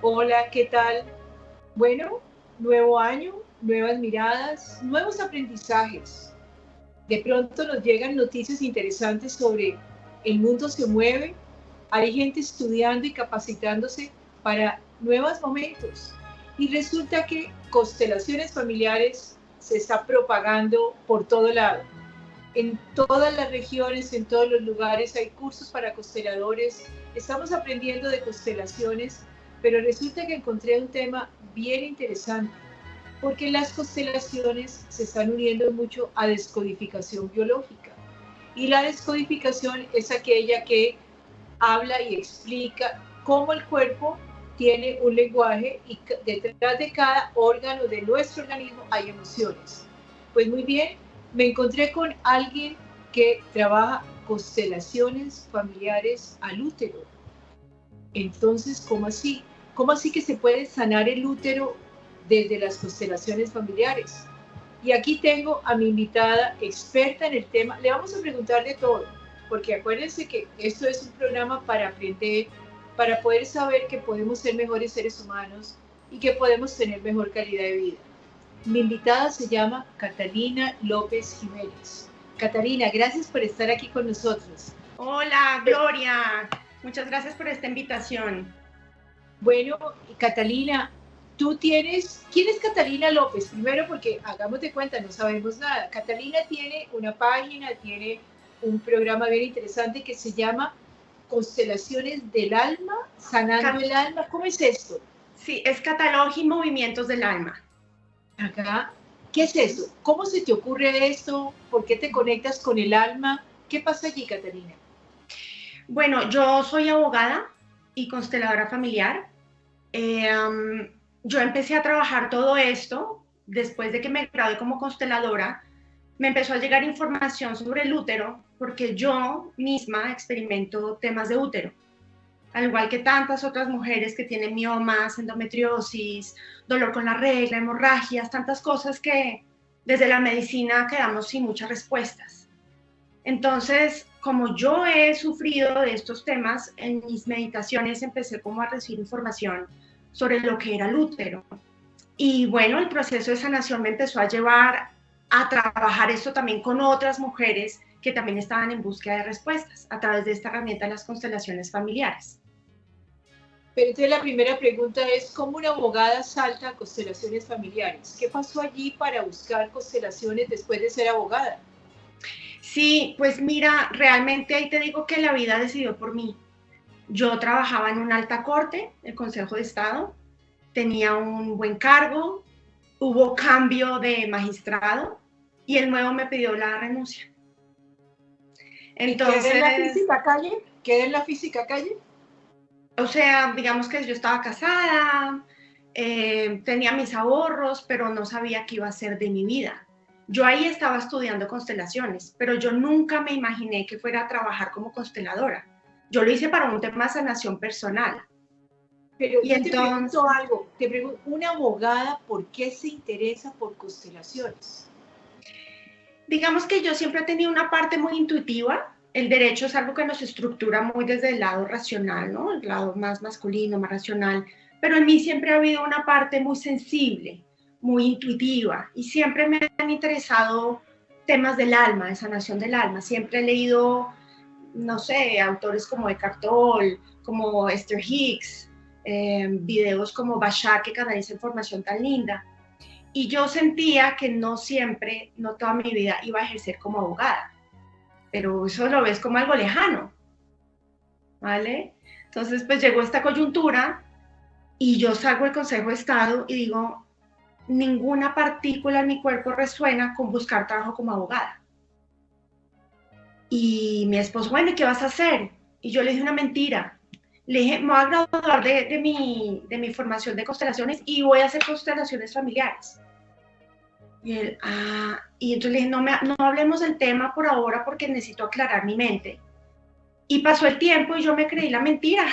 Hola, ¿qué tal? Bueno, nuevo año, nuevas miradas, nuevos aprendizajes. De pronto nos llegan noticias interesantes sobre el mundo se mueve, hay gente estudiando y capacitándose para nuevos momentos. Y resulta que constelaciones familiares se está propagando por todo lado. En todas las regiones, en todos los lugares hay cursos para consteladores. Estamos aprendiendo de constelaciones, pero resulta que encontré un tema bien interesante, porque las constelaciones se están uniendo mucho a descodificación biológica. Y la descodificación es aquella que habla y explica cómo el cuerpo tiene un lenguaje y detrás de cada órgano de nuestro organismo hay emociones. Pues muy bien, me encontré con alguien que trabaja constelaciones familiares al útero. Entonces, ¿cómo así? ¿Cómo así que se puede sanar el útero desde las constelaciones familiares? Y aquí tengo a mi invitada experta en el tema. Le vamos a preguntar de todo, porque acuérdense que esto es un programa para aprender, para poder saber que podemos ser mejores seres humanos y que podemos tener mejor calidad de vida. Mi invitada se llama Catalina López Jiménez. Catalina, gracias por estar aquí con nosotros. Hola, Gloria. Muchas gracias por esta invitación. Bueno, Catalina, ¿quién es Catalina López? Primero porque hagamos de cuenta, no sabemos nada. Catalina tiene una página, tiene un programa bien interesante que se llama Constelaciones del Alma, Sanando el Alma. ¿Cómo es esto? Sí, es Catalogía y Movimientos del Alma. Acá, ¿qué es eso? ¿Cómo se te ocurre esto? ¿Por qué te conectas con el alma? ¿Qué pasa allí, Catalina? Bueno, yo soy abogada y consteladora familiar. Yo empecé a trabajar todo esto después de que me gradué como consteladora. Me empezó a llegar información sobre el útero porque yo misma experimento temas de útero, al igual que tantas otras mujeres que tienen miomas, endometriosis, dolor con la regla, hemorragias, tantas cosas que desde la medicina quedamos sin muchas respuestas. Entonces, como yo he sufrido de estos temas, en mis meditaciones empecé como a recibir información sobre lo que era el útero. Y bueno, el proceso de sanación me empezó a llevar a trabajar esto también con otras mujeres que también estaban en búsqueda de respuestas a través de esta herramienta de las constelaciones familiares. Pero entonces la primera pregunta es, ¿cómo una abogada salta a constelaciones familiares? ¿Qué pasó allí para buscar constelaciones después de ser abogada? Sí, pues mira, realmente ahí te digo que la vida decidió por mí. Yo trabajaba en una alta corte, el Consejo de Estado, tenía un buen cargo, hubo cambio de magistrado y el nuevo me pidió la renuncia. Entonces, ¿queda en la física calle? ¿Queda en la física calle? O sea, digamos que yo estaba casada, tenía mis ahorros, pero no sabía qué iba a ser de mi vida. Yo ahí estaba estudiando constelaciones, pero yo nunca me imaginé que fuera a trabajar como consteladora. Yo lo hice para un tema de sanación personal. Pero Y yo entonces, te pregunto, una abogada, ¿por qué se interesa por constelaciones? digamos que yo siempre he tenido una parte muy intuitiva. El derecho es algo que nos estructura muy desde el lado racional, ¿no? El lado más masculino, más racional. Pero en mí siempre ha habido una parte muy sensible, muy intuitiva. Y siempre me han interesado temas del alma, de sanación del alma. Siempre he leído, no sé, autores como Eckhart Tolle, como Esther Hicks, videos como Bashar, que canaliza información tan linda. Y yo sentía que no siempre, no toda mi vida iba a ejercer como abogada, pero eso lo ves como algo lejano, ¿vale? Entonces, pues llegó esta coyuntura y yo salgo del Consejo de Estado y digo, ninguna partícula en mi cuerpo resuena con buscar trabajo como abogada. Y mi esposo, bueno, ¿y qué vas a hacer? Y yo le dije una mentira. Le dije, me voy a graduar de mi formación de constelaciones y voy a hacer constelaciones familiares. Y él, y entonces le dije, no hablemos del tema por ahora porque necesito aclarar mi mente. Y pasó el tiempo y yo me creí la mentira.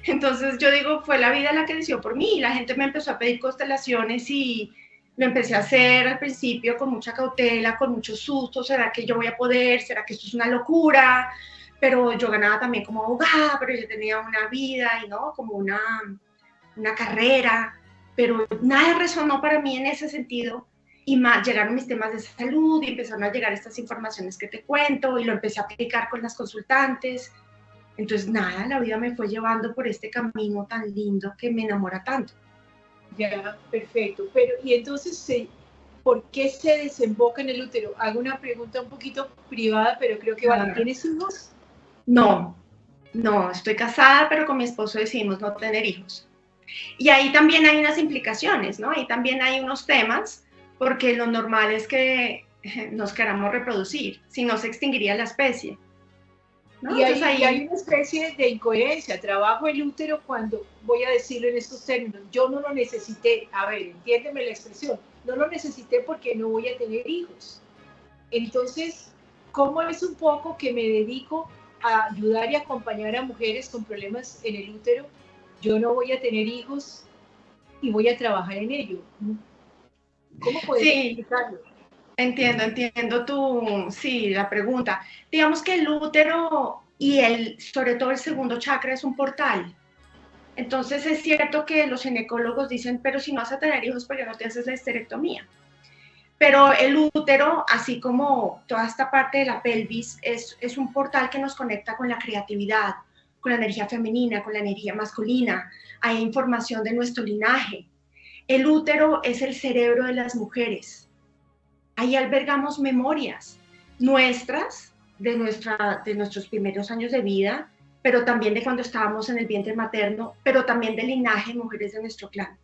Entonces yo digo, fue la vida la que decidió por mí. Y la gente me empezó a pedir constelaciones y lo empecé a hacer al principio con mucha cautela, con mucho susto. ¿Será que yo voy a poder? ¿Será que esto es una locura? pero yo ganaba también como abogada, pero yo tenía una vida y no, como una carrera, pero nada resonó para mí en ese sentido. Y más, llegaron mis temas de salud y empezaron a llegar estas informaciones que te cuento y lo empecé a aplicar con las consultantes. Entonces, nada, la vida me fue llevando por este camino tan lindo que me enamora tanto. Ya, perfecto. Pero, y entonces, ¿por qué se desemboca en el útero? Hago una pregunta un poquito privada, pero creo que vale. ¿Tienes hijos? No, no, estoy casada, pero con mi esposo decidimos no tener hijos. Y ahí también hay unas implicaciones, ¿no? Ahí también hay unos temas, porque lo normal es que nos queramos reproducir, si no se extinguiría la especie. ¿No? Y hay una especie de incoherencia. Trabajo el útero cuando, voy a decirlo en estos términos, yo no lo necesité. A ver, entiéndeme la expresión. No lo necesité porque no voy a tener hijos. Entonces, ¿cómo es un poco que me dedico a ayudar y acompañar a mujeres con problemas en el útero? Yo no voy a tener hijos y voy a trabajar en ello. ¿Cómo puedes explicarlo? Entiendo la pregunta. Digamos que el útero y sobre todo el segundo chakra es un portal. Entonces es cierto que los ginecólogos dicen, pero si no vas a tener hijos, ¿por qué no te haces la histerectomía? Pero el útero, así como toda esta parte de la pelvis, es un portal que nos conecta con la creatividad, con la energía femenina, con la energía masculina. Hay información de nuestro linaje. El útero es el cerebro de las mujeres. Ahí albergamos memorias nuestras, de nuestros primeros años de vida, pero también de cuando estábamos en el vientre materno, pero también del linaje de mujeres de nuestro clan.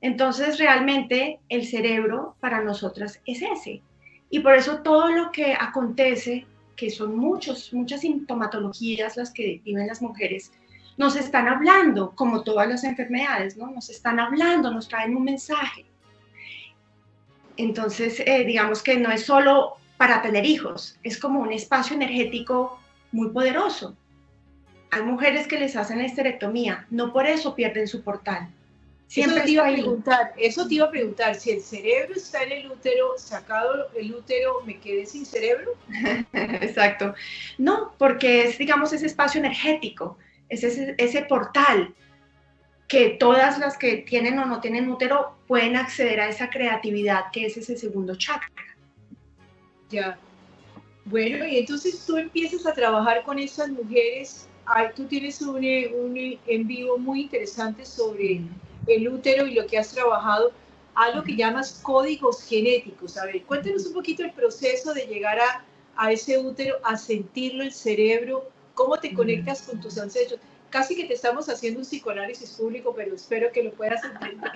Entonces, realmente, el cerebro para nosotras es ese. Y por eso todo lo que acontece, que son muchas sintomatologías las que viven las mujeres, nos están hablando, como todas las enfermedades, ¿no? Nos están hablando, nos traen un mensaje. Entonces, digamos que no es solo para tener hijos, es como un espacio energético muy poderoso. Hay mujeres que les hacen la histerectomía, no por eso pierden su portal. Siempre eso te iba a preguntar, si el cerebro está en el útero, sacado el útero, ¿me quedé sin cerebro? Exacto. No, porque es, digamos, ese espacio energético, es ese portal que todas las que tienen o no tienen útero pueden acceder a esa creatividad que es ese segundo chakra. Ya. Bueno, y entonces tú empiezas a trabajar con esas mujeres. Tú tienes un en vivo muy interesante sobre el útero y lo que has trabajado, algo que llamas códigos genéticos. A ver, cuéntanos un poquito el proceso de llegar a ese útero, a sentirlo, el cerebro, cómo te conectas con tus ancestros. Casi que te estamos haciendo un psicoanálisis público, pero espero que lo puedas entender.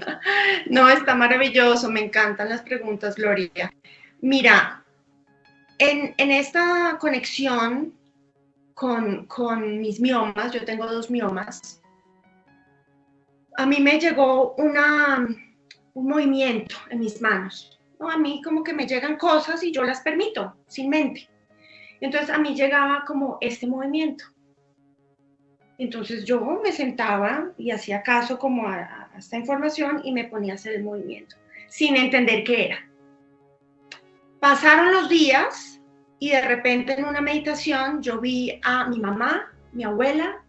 No, está maravilloso, me encantan las preguntas, Gloria. Mira, en esta conexión con mis miomas, yo tengo 2 miomas, a mí me llegó un movimiento en mis manos. ¿No? A mí como que me llegan cosas y yo las permito, sin mente. Entonces a mí llegaba como este movimiento. Entonces yo me sentaba y hacía caso como a esta información y me ponía a hacer el movimiento, sin entender qué era. Pasaron los días y de repente en una meditación yo vi a mi mamá, mi abuela,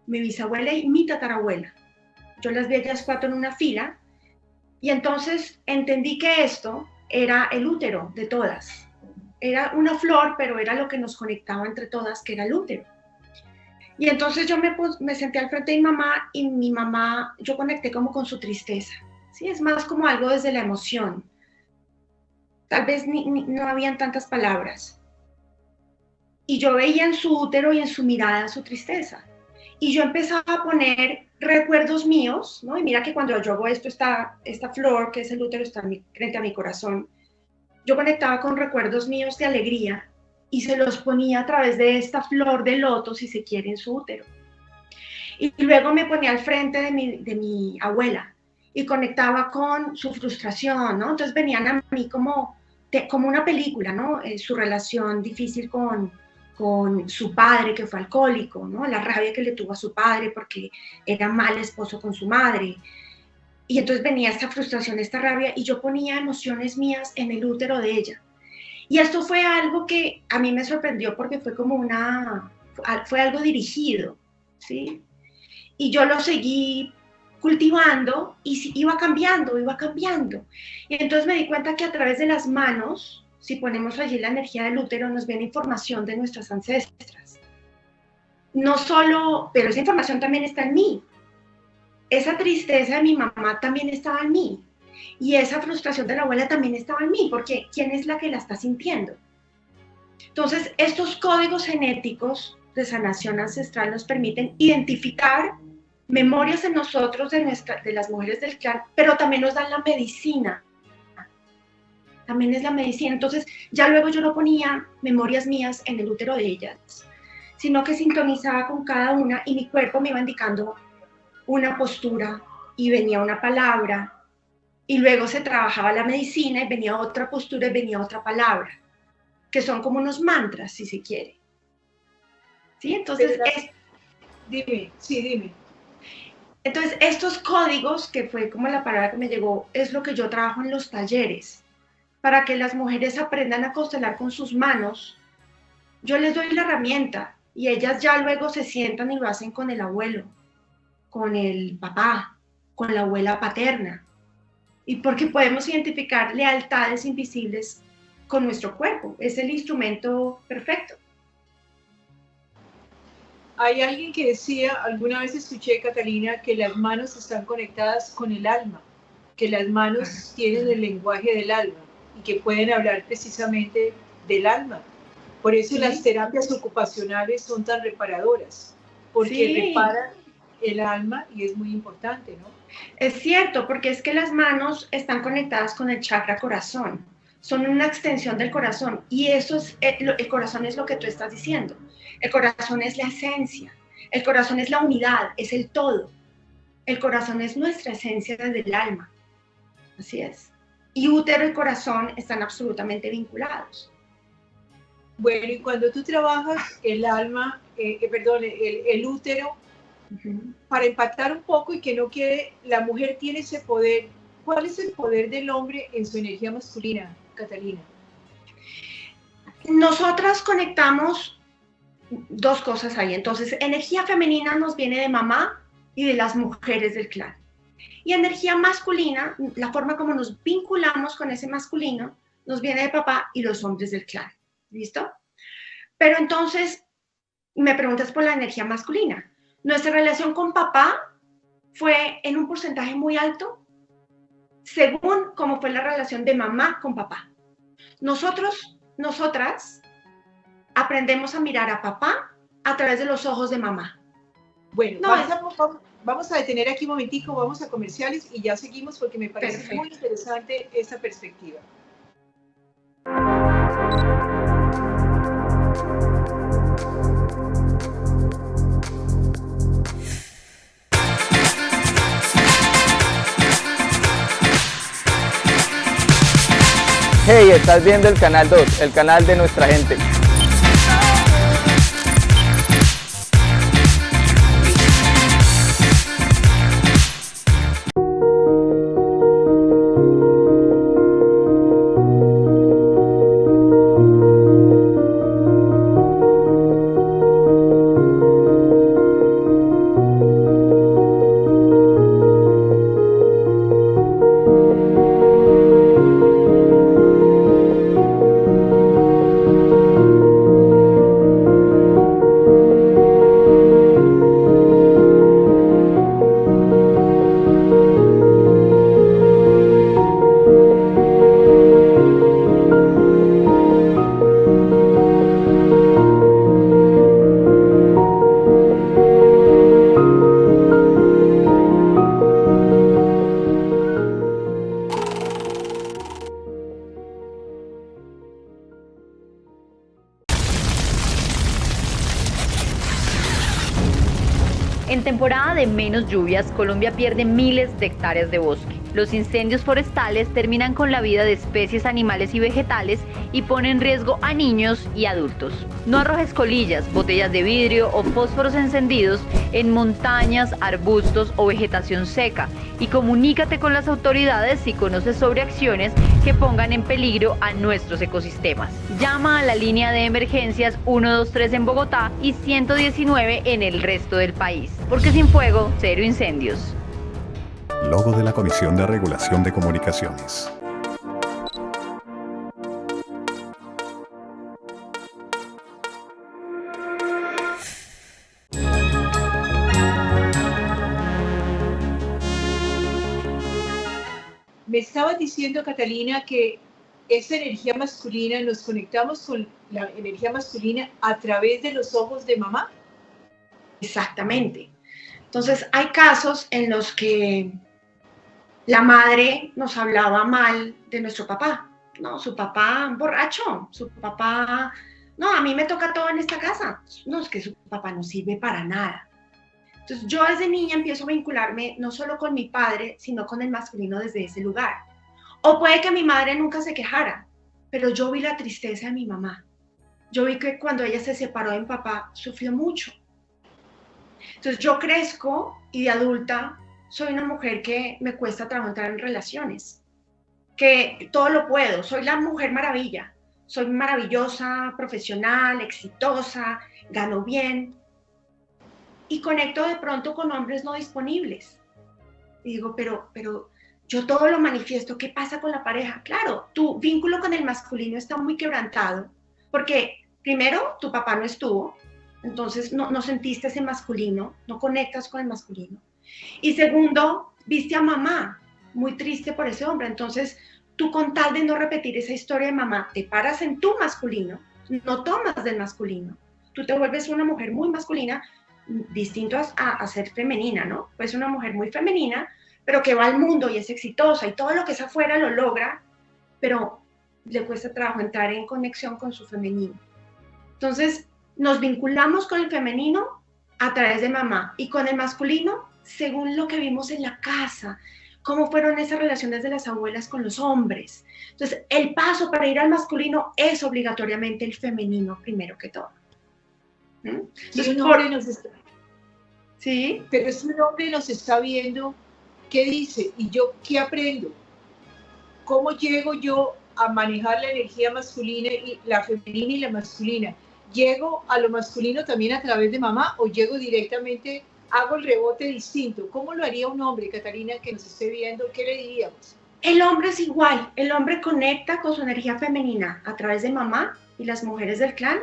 mi bisabuela y mi tatarabuela. Yo las vi a ellas 4 en una fila y entonces entendí que esto era el útero de todas. Era una flor, pero era lo que nos conectaba entre todas, que era el útero. Y entonces yo me senté al frente de mi mamá, yo conecté como con su tristeza, ¿sí? Es más como algo desde la emoción. Tal vez no habían tantas palabras. Y yo veía en su útero y en su mirada su tristeza. Y yo empezaba a poner recuerdos míos, ¿no? Y mira que cuando yo hago esto, esta flor, que es el útero, está frente a mi corazón. Yo conectaba con recuerdos míos de alegría y se los ponía a través de esta flor de loto, si se quiere, en su útero. Y luego me ponía al frente de mi abuela y conectaba con su frustración, ¿no? Entonces venían a mí como una película, ¿no? Su relación difícil con su padre, que fue alcohólico, ¿no? La rabia que le tuvo a su padre porque era mal esposo con su madre. Y entonces venía esta frustración, esta rabia, y yo ponía emociones mías en el útero de ella. Y esto fue algo que a mí me sorprendió porque fue como una fue algo dirigido, ¿sí? Y yo lo seguí cultivando y iba cambiando, iba cambiando. Y entonces me di cuenta que a través de las manos, si ponemos allí la energía del útero, nos viene información de nuestras ancestras. No solo, pero esa información también está en mí. Esa tristeza de mi mamá también estaba en mí. Y esa frustración de la abuela también estaba en mí, porque ¿quién es la que la está sintiendo? Entonces, estos códigos genéticos de sanación ancestral nos permiten identificar memorias en nosotros de las mujeres del clan, pero también nos dan la medicina. También es la medicina. Entonces, ya luego yo no ponía memorias mías en el útero de ellas, sino que sintonizaba con cada una y mi cuerpo me iba indicando una postura y venía una palabra y luego se trabajaba la medicina y venía otra postura y venía otra palabra, que son como unos mantras, si se quiere. ¿Sí? Entonces, dime. Entonces, estos códigos, que fue como la palabra que me llegó, es lo que yo trabajo en los talleres, para que las mujeres aprendan a constelar con sus manos. Yo les doy la herramienta y ellas ya luego se sientan y lo hacen con el abuelo, con el papá, con la abuela paterna. Y porque podemos identificar lealtades invisibles con nuestro cuerpo. Es el instrumento perfecto. Hay alguien que decía, alguna vez escuché, Catalina, que las manos están conectadas con el alma, que las manos tienen el lenguaje del alma y que pueden hablar precisamente del alma. Por eso las terapias ocupacionales son tan reparadoras, porque reparan el alma y es muy importante, ¿no? Es cierto, porque es que las manos están conectadas con el chakra corazón, son una extensión del corazón y eso es, el corazón es lo que tú estás diciendo. El corazón es la esencia, el corazón es la unidad, es el todo. El corazón es nuestra esencia desde el alma, así es. Y útero y corazón están absolutamente vinculados. Bueno, y cuando tú trabajas el alma, el útero, para empatar un poco y que no quede, la mujer tiene ese poder. ¿Cuál es el poder del hombre en su energía masculina, Catalina? Nosotras conectamos dos cosas ahí. Entonces, energía femenina nos viene de mamá y de las mujeres del clan. Y energía masculina, la forma como nos vinculamos con ese masculino, nos viene de papá y los hombres del clan. ¿Listo? Pero entonces, me preguntas por la energía masculina. Nuestra relación con papá fue en un porcentaje muy alto, según cómo fue la relación de mamá con papá. Nosotras, aprendemos a mirar a papá a través de los ojos de mamá. Bueno, vamos a detener aquí un momentico, vamos a comerciales y ya seguimos porque me parece muy interesante esta perspectiva. Hey, estás viendo el canal 2, el canal de nuestra gente. En temporada de menos lluvias, Colombia pierde miles de hectáreas de bosque. Los incendios forestales terminan con la vida de especies animales y vegetales y ponen en riesgo a niños y adultos. No arrojes colillas, botellas de vidrio o fósforos encendidos en montañas, arbustos o vegetación seca y comunícate con las autoridades si conoces sobre acciones que pongan en peligro a nuestros ecosistemas. Llama a la línea de emergencias 123 en Bogotá y 119 en el resto del país, porque sin fuego, cero incendios. Logo de la Comisión de Regulación de Comunicaciones. Me estabas diciendo, Catalina, que esa energía masculina, nos conectamos con la energía masculina a través de los ojos de mamá. Exactamente. Entonces, hay casos en los que la madre nos hablaba mal de nuestro papá, ¿no? Su papá borracho, su papá, no, a mí me toca todo en esta casa. No, es que su papá no sirve para nada. Entonces, yo desde niña empiezo a vincularme no solo con mi padre, sino con el masculino desde ese lugar. O puede que mi madre nunca se quejara, pero yo vi la tristeza de mi mamá. Yo vi que cuando ella se separó de mi papá, sufrió mucho. Entonces, yo crezco y de adulta soy una mujer que me cuesta trabajo entrar en relaciones, que todo lo puedo, soy la mujer maravilla, soy maravillosa, profesional, exitosa, gano bien, y conecto de pronto con hombres no disponibles. Y digo, pero yo todo lo manifiesto, ¿qué pasa con la pareja? Claro, tu vínculo con el masculino está muy quebrantado, porque primero, tu papá no estuvo, entonces no sentiste ese masculino, no conectas con el masculino. Y segundo, viste a mamá, muy triste por ese hombre, entonces tú con tal de no repetir esa historia de mamá, te paras en tu masculino, no tomas del masculino, tú te vuelves una mujer muy masculina, distinto a ser femenina, ¿no? Pues una mujer muy femenina, pero que va al mundo y es exitosa y todo lo que es afuera lo logra, pero le cuesta trabajo entrar en conexión con su femenino. Entonces, nos vinculamos con el femenino a través de mamá y con el masculino según lo que vimos en la casa, cómo fueron esas relaciones de las abuelas con los hombres. Entonces, el paso para ir al masculino es obligatoriamente el femenino primero que todo. Entonces, un hombre nos está... ¿Sí? Pero es un hombre nos está viendo, ¿qué dice? ¿Y yo qué aprendo? ¿Cómo llego yo a manejar la energía masculina, y la femenina y la masculina? ¿Llego a lo masculino también a través de mamá o llego directamente, hago el rebote distinto? ¿Cómo lo haría un hombre, Catalina, que nos esté viendo? ¿Qué le diríamos? El hombre es igual, el hombre conecta con su energía femenina a través de mamá y las mujeres del clan,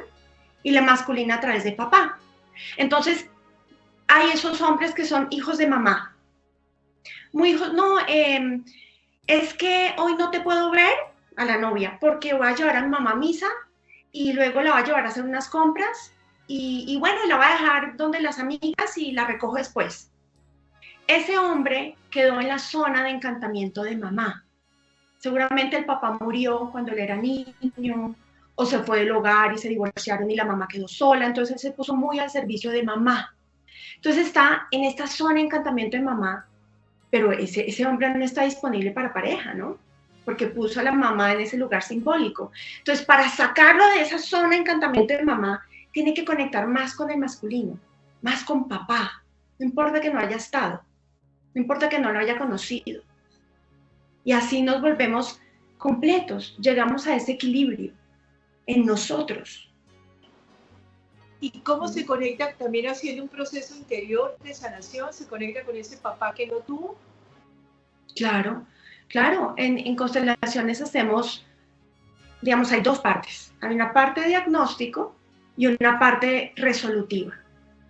y la masculina a través de papá. Entonces, hay esos hombres que son hijos de mamá. Muy hijos, no, es que hoy no te puedo ver a la novia porque voy a llevar a mi mamá a misa y luego la voy a llevar a hacer unas compras y bueno, la voy a dejar donde las amigas y la recojo después. Ese hombre quedó en la zona de encantamiento de mamá. Seguramente el papá murió cuando él era niño, o se fue del hogar y se divorciaron y la mamá quedó sola, entonces él se puso muy al servicio de mamá. Entonces está en esta zona de encantamiento de mamá, pero ese hombre no está disponible para pareja, ¿no? Porque puso a la mamá en ese lugar simbólico. Entonces, para sacarlo de esa zona de encantamiento de mamá, tiene que conectar más con el masculino, más con papá. No importa que no haya estado, no importa que no lo haya conocido. Y así nos volvemos completos, llegamos a ese equilibrio en nosotros. ¿Y cómo se conecta también haciendo un proceso interior de sanación? ¿Se conecta con ese papá que no tuvo? Claro, claro. En constelaciones hacemos, digamos, hay dos partes. Hay una parte de diagnóstico y una parte resolutiva.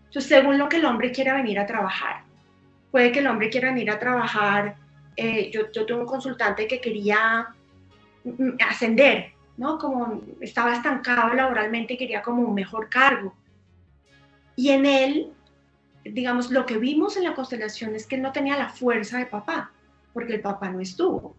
Entonces, según lo que el hombre quiera venir a trabajar. Puede que el hombre quiera venir a trabajar. Yo tuve un consultante que quería ascender, ¿no? Como estaba estancado laboralmente y quería como un mejor cargo. Y en él, digamos, lo que vimos en la constelación es que él no tenía la fuerza de papá, porque el papá no estuvo.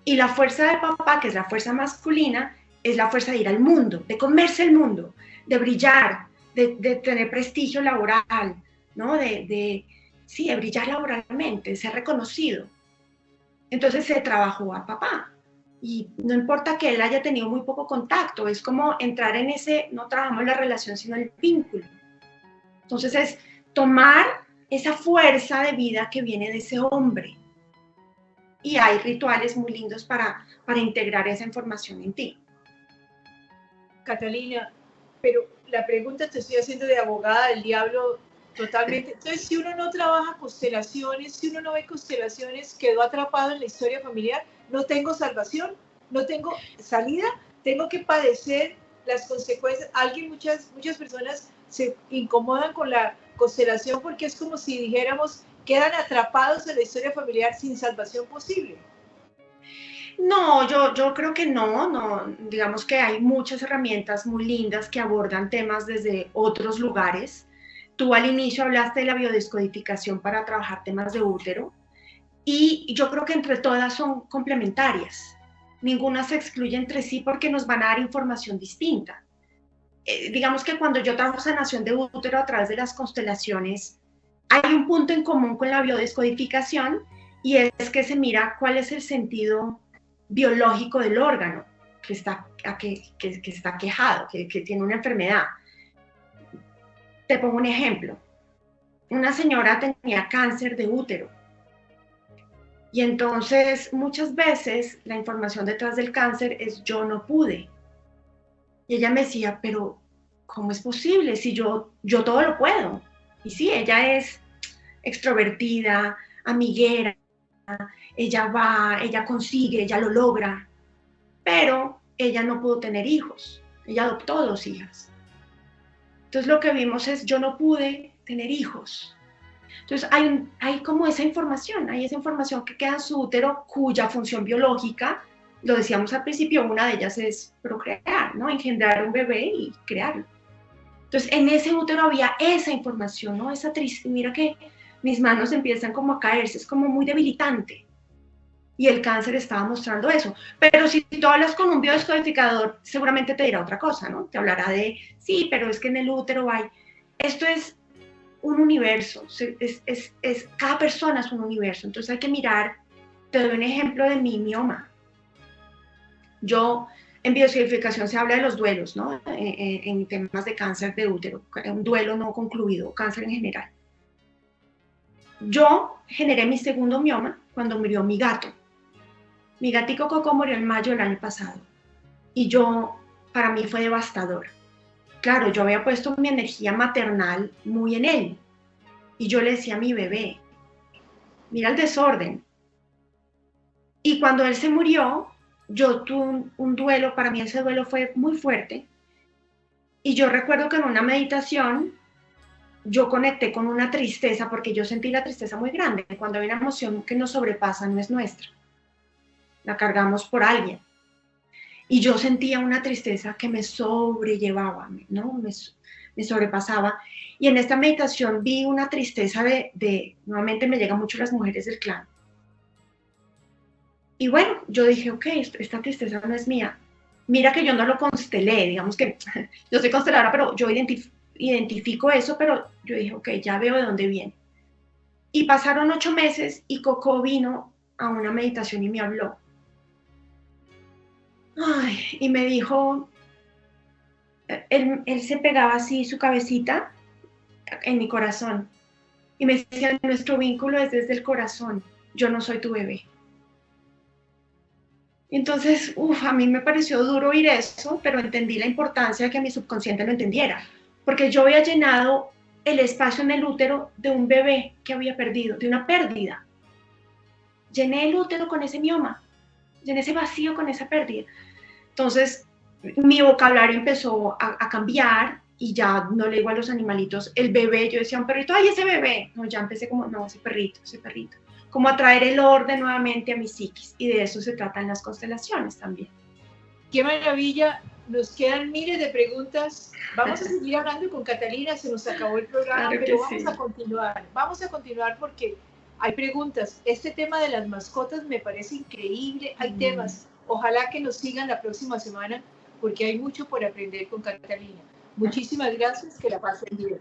Y la fuerza de papá, que es la fuerza masculina, es la fuerza de ir al mundo, de comerse el mundo, de brillar, de tener prestigio laboral, ¿no? Sí, de brillar laboralmente, de ser reconocido. Entonces se trabajó a papá. Y no importa que él haya tenido muy poco contacto, es como entrar en ese, no trabajamos la relación, sino el vínculo. Entonces es tomar esa fuerza de vida que viene de ese hombre. Y hay rituales muy lindos para integrar esa información en ti. Catalina, pero la pregunta te estoy haciendo de abogada del diablo totalmente. Entonces, si uno no trabaja constelaciones, si uno no ve constelaciones, quedó atrapado en la historia familiar, no tengo salvación, no tengo salida, tengo que padecer las consecuencias. Muchas personas se incomodan con la constelación porque es como si dijéramos, quedan atrapados en la historia familiar sin salvación posible. No, yo creo que no, digamos que hay muchas herramientas muy lindas que abordan temas desde otros lugares. Tú al inicio hablaste de la biodescodificación para trabajar temas de útero y yo creo que entre todas son complementarias. Ninguna se excluye entre sí porque nos van a dar información distinta. Digamos que cuando yo trabajo sanación de útero a través de las constelaciones, hay un punto en común con la biodescodificación y es que se mira cuál es el sentido biológico del órgano que está quejado, que tiene una enfermedad. Te pongo un ejemplo. Una señora tenía cáncer de útero y entonces muchas veces la información detrás del cáncer es yo no pude. Y ella me decía, pero ¿cómo es posible si yo todo lo puedo? Y sí, ella es extrovertida, amiguera, ella va, ella consigue, ella lo logra, pero ella no pudo tener hijos, ella adoptó 2 hijas. Entonces lo que vimos es, yo no pude tener hijos. Entonces hay como esa información que queda en su útero cuya función biológica, lo decíamos al principio, una de ellas es procrear, ¿no? Engendrar un bebé y crearlo. Entonces en ese útero había esa información, ¿no? Esa triste, mira que mis manos empiezan como a caerse, es como muy debilitante. Y el cáncer estaba mostrando eso. Pero si tú hablas con un biodescodificador, seguramente te dirá otra cosa, ¿no? Te hablará de, sí, pero es que en el útero hay... Esto es un universo, cada persona es un universo. Entonces hay que mirar, te doy un ejemplo de mi mioma. En biodescodificación se habla de los duelos, ¿no? En temas de cáncer de útero, un duelo no concluido, cáncer en general. Yo generé mi segundo mioma cuando murió mi gato. Mi gatico Coco murió en mayo del año pasado. Y para mí fue devastador. Claro, yo había puesto mi energía maternal muy en él. Y yo le decía a mi bebé, mira el desorden. Y cuando él se murió, yo tuve un duelo, para mí ese duelo fue muy fuerte. Y yo recuerdo que en una meditación, yo conecté con una tristeza porque yo sentí la tristeza muy grande. Cuando hay una emoción que nos sobrepasa, no es nuestra. La cargamos por alguien. Y yo sentía una tristeza que me sobrellevaba, ¿no? Me sobrepasaba. Y en esta meditación vi una tristeza nuevamente me llegan mucho las mujeres del clan. Y bueno, yo dije, ok, esta tristeza no es mía. Mira que yo no lo constelé, digamos que yo soy consteladora, pero yo identifico eso, pero yo dije, ok, ya veo de dónde viene. Y pasaron 8 meses y Coco vino a una meditación y me habló. Y me dijo, él se pegaba así su cabecita en mi corazón. Y me decía, nuestro vínculo es desde el corazón, yo no soy tu bebé. Entonces, a mí me pareció duro oír eso, pero entendí la importancia de que mi subconsciente lo entendiera. Porque yo había llenado el espacio en el útero de un bebé que había perdido, de una pérdida. Llené el útero con ese mioma, llené ese vacío con esa pérdida. Entonces, mi vocabulario empezó a cambiar y ya no le digo a los animalitos, el bebé, yo decía un perrito, ¡ay, ese bebé! No, ya empecé como, no, ese perrito. Como a traer el orden nuevamente a mi psiquis. Y de eso se tratan las constelaciones también. ¡Qué maravilla! Nos quedan miles de preguntas. Vamos a seguir hablando con Catalina, se nos acabó el programa, claro, pero vamos a continuar. Vamos a continuar porque hay preguntas. Este tema de las mascotas me parece increíble. Hay temas. Ojalá que nos sigan la próxima semana porque hay mucho por aprender con Catalina. Muchísimas gracias, que la pasen bien.